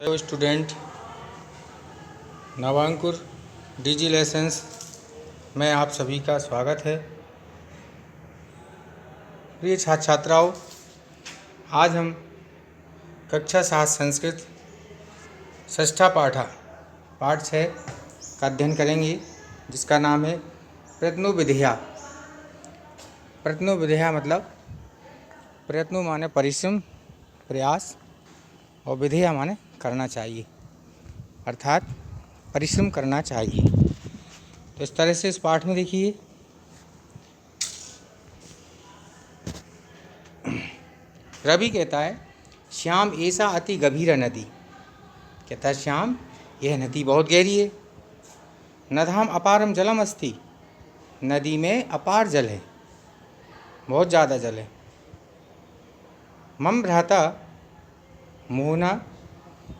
Hello student, नवांकुर डिजी lessons में आप सभी का स्वागत है। प्रिय छात्र छात्राओं, आज हम कक्षा 7 संस्कृत षष्ठा पाठ 6 का अध्ययन करेंगे, जिसका नाम है प्रयत्नोविधिया। प्रयत्नोविधिया मतलब प्रयत्नो माने परिश्रम, प्रयास, और विधिया माने करना चाहिए, अर्थात परिश्रम करना चाहिए। तो इस तरह से इस पाठ में देखिए, रवि कहता है श्याम ऐसा अति गभीर नदी। कहता है श्याम, यह नदी बहुत गहरी है। नधाम अपारम जलम अस्ति, नदी में अपार जल है, बहुत ज़्यादा जल है। मम भ्राता मोहना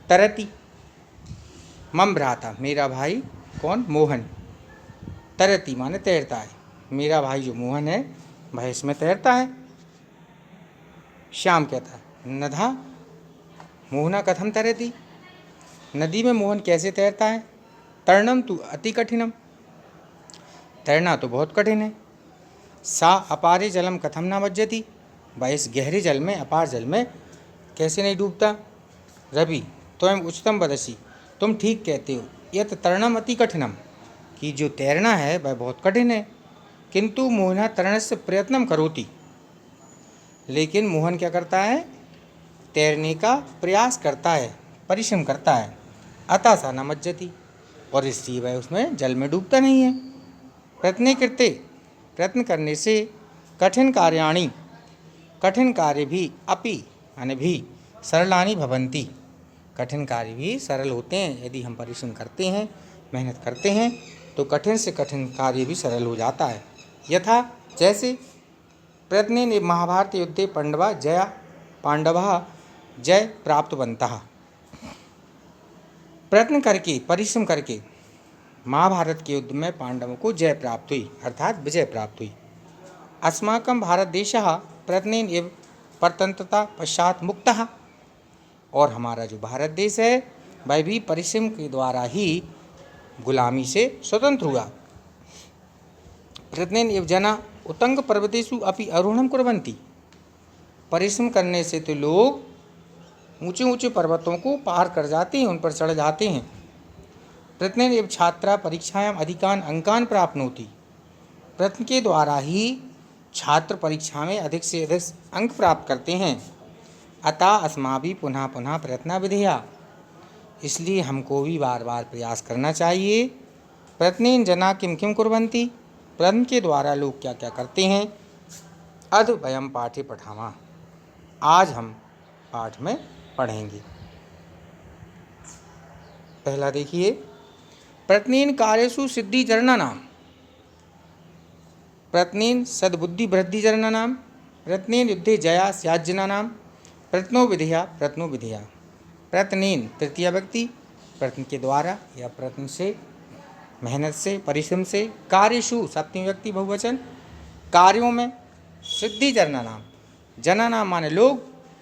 तरति, मम भ्राता मेरा भाई कौन? मोहन। तरति माने तैरता है। मेरा भाई जो मोहन है वह इसमें तैरता है। श्याम कहता है नधा मोहना कथम तरति, नदी में मोहन कैसे तैरता है? तरणम तु अति कठिनम, तैरना तो बहुत कठिन है। सा अपारे जलम कथम न मज्जति, वह इस गहरे जल में, अपार जल में कैसे नहीं डूबता? रवि त्वं उच्चतम वदसि, तुम ठीक कहते हो। यत तरणम अति कठिनम, कि जो तैरना है वह बहुत कठिन है। किंतु मोहना तरणस्य प्रयत्नम करोति, लेकिन मोहन क्या करता है? तैरने का प्रयास करता है, परिश्रम करता है। अतः सा न मज्जति, और इसलिए वह उसमें जल में डूबता नहीं है। प्रयत्न करते, प्रयत्न करने से कठिन कार्याणि, कठिन कार्य भी अपि यानी भी सरलानि भवन्ति, कठिन कार्य भी सरल होते हैं। यदि हम परिश्रम करते हैं, मेहनत करते हैं, तो कठिन से कठिन कार्य भी सरल हो जाता है। यथा जैसे प्रयत्न महाभारत युद्धे पांडवा जय प्राप्तवन्तः, प्रयत्न करके, परिश्रम करके महाभारत के युद्ध में पांडवों को जय प्राप्त हुई, अर्थात विजय प्राप्त हुई। अस्माकं भारत देशः प्रयत्नेन एव परतंत्रता पश्चात मुक्तः, और हमारा जो भारत देश है वह भी परिश्रम के द्वारा ही गुलामी से स्वतंत्र हुआ। प्रयत्नेन एव जना उत्तंग पर्वतेषु अपि आरोहणं कुर्वन्ति, परिश्रम करने से तो लोग ऊंचे ऊंचे पर्वतों को पार कर जाते हैं, उन पर चढ़ जाते हैं। प्रयत्नेन एव छात्रा परीक्षायाम अधिकान अंकान प्राप्नोति, प्रयत्न के द्वारा ही छात्र परीक्षा में अधिक से अधिक अंक प्राप्त करते हैं। अतः अस्माभिः पुनः पुनः प्रयत्न विधेया, इसलिए हमको भी बार बार प्रयास करना चाहिए। प्रयत्नेन जना किम किम कुर्वन्ति, प्रयत्न के द्वारा लोग क्या क्या करते हैं। अध वयम पाठे पठामा, आज हम पाठ में पढ़ेंगे। पहला देखिए, प्रयत्नेन कार्येषु सिद्धिचरणानां, प्रयत्नेन सद्बुद्धि वृद्धिचरणानां, प्रयत्नेन युद्धे जया स्याज्जनानां, प्रयत्नो विधिया। प्रयत्नेन तृतीय व्यक्ति, प्रयत्न के द्वारा या प्रयत्न से, मेहनत से, परिश्रम से। कार्येषु सप्तमी व्यक्ति बहुवचन, कार्यों में। सिद्धिचरणानां, जनानां माने लोग,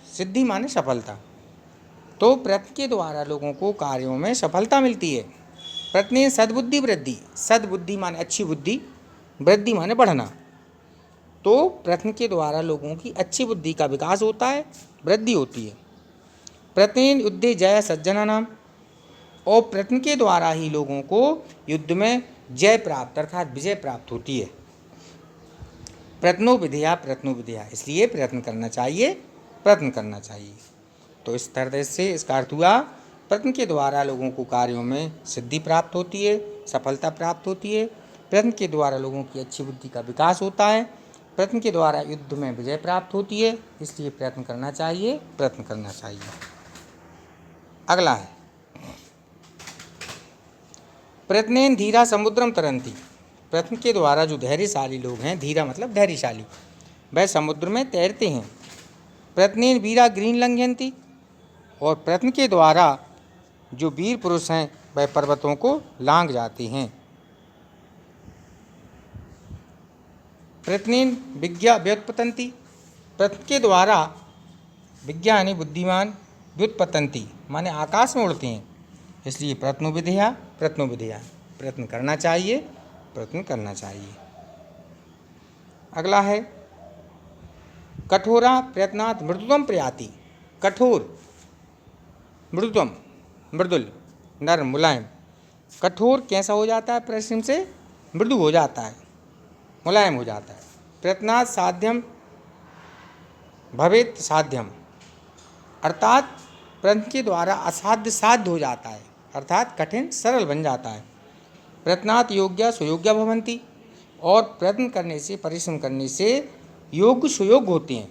सिद्धि माने सफलता। तो प्रयत्न के द्वारा लोगों को कार्यों में सफलता मिलती है। प्रयत्नेन सद्बुद्धि वृद्धि, सद्बुद्धि माने अच्छी बुद्धि, वृद्धि माने बढ़ना। तो प्रयत्न के द्वारा लोगों की अच्छी बुद्धि का विकास होता है, वृद्धि होती है। प्रयत्नेन युद्धे जय सज्जनानां, और प्रयत्न के द्वारा ही लोगों को युद्ध में जय प्राप्त अर्थात विजय प्राप्त होती है। प्रयत्नो विधिया, इसलिए प्रयत्न करना चाहिए, प्रयत्न करना चाहिए। तो इस तरह से इसका अर्थ हुआ, प्रयत्न के द्वारा लोगों को कार्यों में सिद्धि प्राप्त होती है, सफलता प्राप्त होती है। प्रयत्न के द्वारा लोगों की अच्छी बुद्धि का विकास होता है। प्रयत्न के द्वारा युद्ध में विजय प्राप्त होती है, इसलिए प्रयत्न करना चाहिए, प्रयत्न करना चाहिए। अगला है, प्रयत्नेन धीरा समुद्रम तरंती, प्रयत्न के द्वारा जो धैर्यशाली लोग हैं, धीरा मतलब धैर्यशाली, वह समुद्र में तैरते हैं। प्रयत्नेन वीरा ग्रीन लंघयन्ति, और प्रयत्न के द्वारा जो वीर पुरुष हैं वह पर्वतों को लांघ जाते हैं। प्रयत्नेन विज्ञा व्युत्पतन्ति, प्रयत्न के द्वारा विज्ञा यानी बुद्धिमान, व्युत्पतन्ति माने आकाश में उड़ते हैं, इसलिए प्रयत्नो विधेया प्रयत्नो विधेया, प्रयत्न करना चाहिए, प्रयत्न करना चाहिए। अगला है कठोरा प्रयत्नात् मृदुत्वम प्रयाति। कठोर मृदुत्वम, मृदुल नरम मुलायम, कठोर कैसा हो जाता है परिश्रम से? मृदु हो जाता है, मुलायम हो जाता है। प्रयत्नात् साध्यम भवेत साध्यम, अर्थात प्रयत्न के द्वारा असाध्य साध्य हो जाता है, अर्थात कठिन सरल बन जाता है। प्रयत्नात् योग्य सुयोग्य भवन्ति, और प्रयत्न करने से परिश्रम करने से योग्य सुयोग्य होते हैं,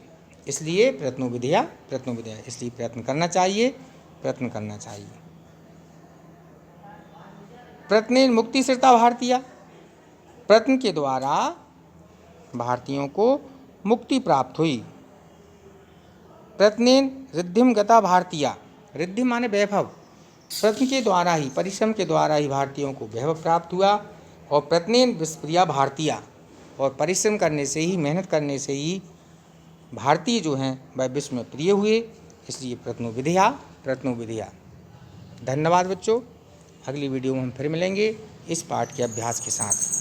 इसलिए प्रयत्नो विधेया प्रयत्नो विधेया, इसलिए प्रयत्न करना चाहिए, प्रयत्न करना चाहिए। प्रयत्नेन मुक्ति श्रिता भारतीय, प्रयत्न के द्वारा भारतीयों को मुक्ति प्राप्त हुई। प्रयत्नेन रिद्धिम गता भारतीय, रिद्धि माने वैभव, प्रयत्न के द्वारा ही परिश्रम के द्वारा ही भारतीयों को वैभव प्राप्त हुआ। और प्रयत्नेन विश्वप्रिया भारतीय, और परिश्रम करने से ही मेहनत करने से ही भारतीय जो हैं वह विश्व में प्रिय हुए, इसलिए प्रयत्नो विधेया प्रयत्नो विधेया। धन्यवाद बच्चों, अगली वीडियो में हम फिर मिलेंगे इस पाठ के अभ्यास के साथ।